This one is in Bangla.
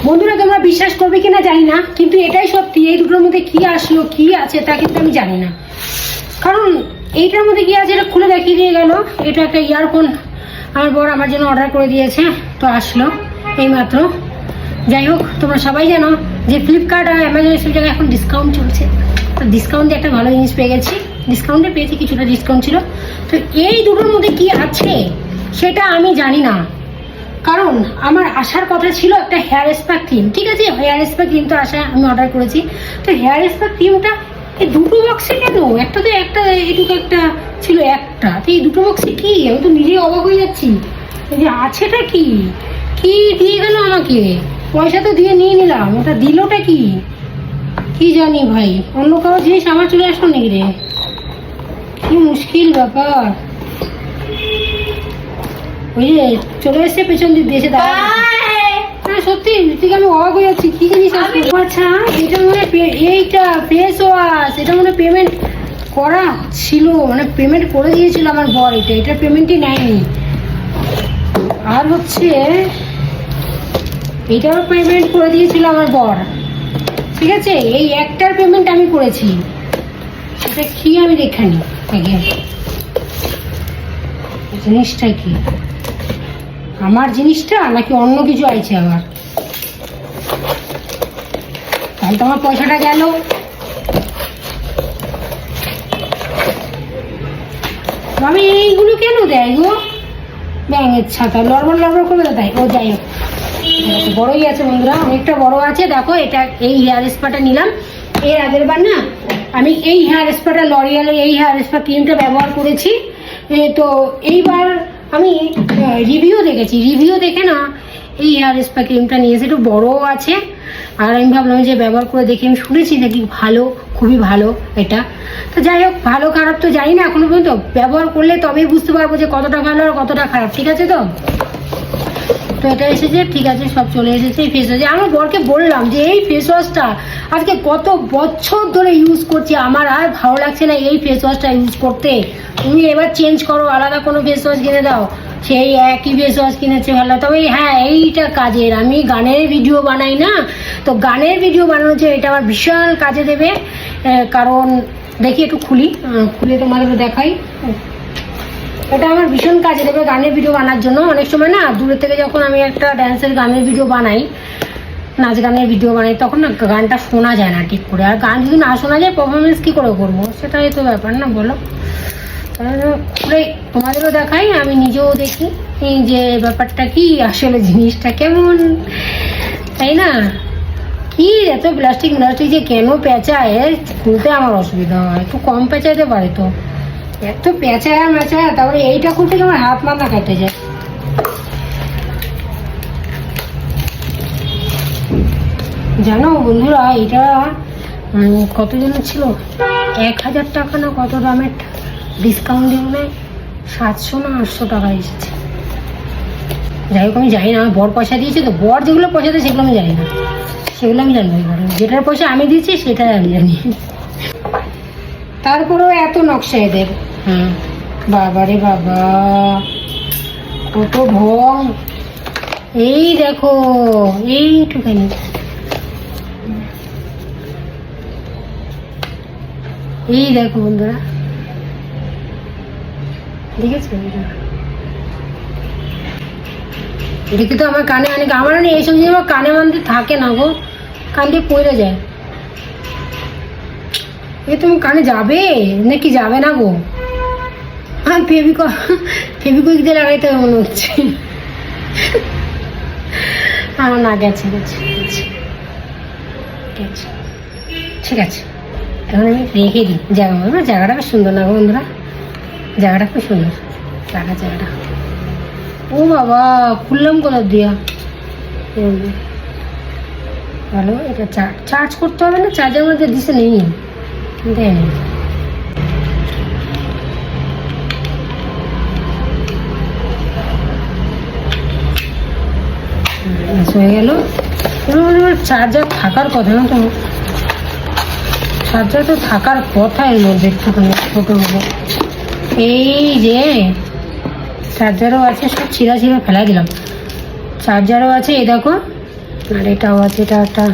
বন্ধুরা তোমরা বিশ্বাস করবে কিনা জানি না, কিন্তু এটাই সত্যি। এই দুটোর মধ্যে কি আসলো কি আছে তা কিন্তু আমি জানি না, কারণ এইটার মধ্যে কি আছে এটা খুলে দেখিয়ে দিয়ে গেল। এটা একটা ইয়ারফোন আমার বর আমার জন্য অর্ডার করে দিয়েছে, তো আসলো এইমাত্র। যাই হোক, তোমরা সবাই জানো যে ফ্লিপকার্ট আর অ্যামাজন এসব জায়গায় এখন ডিসকাউন্ট চলছে, তো ডিসকাউন্টে একটা ভালো জিনিস পেয়ে গেছি। ডিসকাউন্টে পেয়েছি, কিছুটা ডিসকাউন্ট ছিল। তো এই দুটোর মধ্যে কি আছে সেটা আমি জানি না, কারণ আমার আসার কথা ছিল একটা হেয়ার স্পা ক্রিম। ঠিক আছে, হেয়ার স্পা ক্রিম তো আমি অর্ডার করেছি। তো হেয়ার স্পা ক্রিমটা এই দুটো বক্সে কেন? একটা তো একটা এটুকু একটা ছিল একটা, তো এই দুটো বক্সে কি? আমি তো নিজেই অবাক হয়ে যাচ্ছি যে আছেটা কি। কি দিয়ে গেল আমাকে? পয়সা তো দিয়ে নিয়ে নিলাম, ওটা দিলটা কি কি জানি ভাই। অন্য কারো জিনিস আমার চলে আসলো নাকি রে? কি মুশকিল ব্যাপার। ওই যে চলে এসছে পেছন দিক দিয়ে, সত্যি ঠিক আমি অবাক হয়ে যাচ্ছি। কি জিনিস? আচ্ছা, এটা মনে এইটা ফেস ওয়াশ, এটা মনে পেমেন্ট করা ছিল, মানে পেমেন্ট করে দিয়েছিল আমার বর। এটা পেমেন্টই নেয়নি। আর হচ্ছে এটাও পেমেন্ট করে দিয়েছিল আমার বর। ঠিক আছে, এই একটার পেমেন্ট আমি করেছি। এটা কি আমি দেখানি আগে, জিনিসটা কি আমার জিনিসটা নাকি অন্য কিছু আছে আবার? তাহলে তো আমার পয়সাটা গেল। আমি এইগুলো কেন দেয় গো? ব্যাঙের ছাতা লড়বড় লড়বড় করে দেয়। ও যাই হোক, বড়ই আছে বন্ধুরা, অনেকটা বড় আছে। দেখো, এটা এই হেয়ার স্পাটা নিলাম। এর আগের বার না আমি এই হেয়ার স্পাটা লরিয়ালের এই হেয়ার স্পা ক্রিমটা ব্যবহার করেছি। তো এইবার আমি রিভিউ দেখেছি, রিভিউ দেখে না এই হেয়ার স্পা ক্রিমটা নিয়েছে। একটু বড়ও আছে, আর আমি ভাবলাম যে ব্যবহার করে দেখি। আমি শুনেছি নাকি ভালো, খুবই ভালো এটা। তো যাই হোক, ভালো খারাপ তো জানি না এখনো পর্যন্ত, ব্যবহার করলে তবেই বুঝতে পারবো যে কতটা ভালো আর কতটা খারাপ। ঠিক আছে, তো এটা এসেছে, ঠিক আছে, সব চলে এসেছে। এই ফেস ওয়াশ আমার বরকে বললাম যে এই ফেস ওয়াশটা আজকে কত বছর ধরে ইউজ করছি, আমার আর ভালো লাগছে না এই ফেস ওয়াশটা ইউজ করতে। তুমি এবার চেঞ্জ করো, আলাদা কোনো ফেস ওয়াশ কিনে দাও। সেই একই ফেস ওয়াশ কিনেছে ভালো। তবে হ্যাঁ, এইটা কাজের। আমি গানের ভিডিও বানাই না, তো গানের ভিডিও বানানোর জন্য এটা আমার ভীষণ কাজে দেবে। কারণ দেখি একটু খুলে তোমাদের দেখাই। এটা আমার ভীষণ কাজে দেবে গানের ভিডিও বানার জন্য। অনেক সময় না দূরের থেকে যখন আমি একটা ড্যান্সের গানের ভিডিও বানাই, নাচ গানের ভিডিও বানাই, তখন না গানটা শোনা যায় না ঠিক করে। আর গান যদি না শোনা যায় পারফরমেন্স কী করে করবো? সেটাই তো ব্যাপার না, বলো? খুলে তোমাদেরও দেখাই, আমি নিজেও দেখি যে ব্যাপারটা কি, আসলে জিনিসটা কেমন, তাই না? কি এত প্লাস্টিক যে কেন পেঁচায়, খুলতে আমার অসুবিধা হয়। একটু কম পেঁচাইতে পারে তো, এত পেঁচায় মেঁচায়। তারপরে এইটা খুলতে আমার হাত মাথা কেটে যায়। জানো বন্ধুরা, এটা কত জন ছিল, 1000 টাকা না কত দামের, ডিসকাউন্ট দিয়ে মনে হয় 700 না 800 টাকা এসেছে। যাই হোক, আমি জানি না, আমার বর পয়সা দিয়েছে তো। বর যেগুলো পয়সা দেয় সেগুলো আমি জানি না, সেগুলো আমি জানি না। যেটার পয়সা আমি দিচ্ছি সেটাই আমি জানি। তারপরেও এত নকশা এদের। বাবা রে বাবা, কত ঢং। এই দেখো, এইটুখানি, এই দেখো বন্ধুরা, দেখেছো? দেখি তো আমার কানে অনেক, আমার এইসব জিনিস আমার কানে মানতে থাকে না গো, কান দিয়ে পড়ে যায়। এ তুমি কানে যাবে নাকি যাবে না গো? হ্যাঁ, ফেভিকুইক দিয়ে লাগাইতে হবে মনে হচ্ছে। আমার না, গেছে ঠিক আছে। এখন আমি রেখে দিই জায়গাটা বেশ সুন্দর না গো বন্ধুরা? জায়গাটা খুব সুন্দর, জায়গাটা। ও বাবা, খুললাম কোথাও দিয়া। ভালো, এটা চার্জ করতে হবে না? চার্জের মধ্যে দিছে নেই, দেয়নি। হয়ে গেল। চার্জার থাকার কথা না, তো চার্জার তো থাকার কথা এর মধ্যে। একটুখানি ছোটো হলো, এই যে চার্জারও আছে, সব ছিঁড়া ফেলাই দিলাম। চার্জারও আছে, এই দেখো, আর এটাও আছে, এটা একটা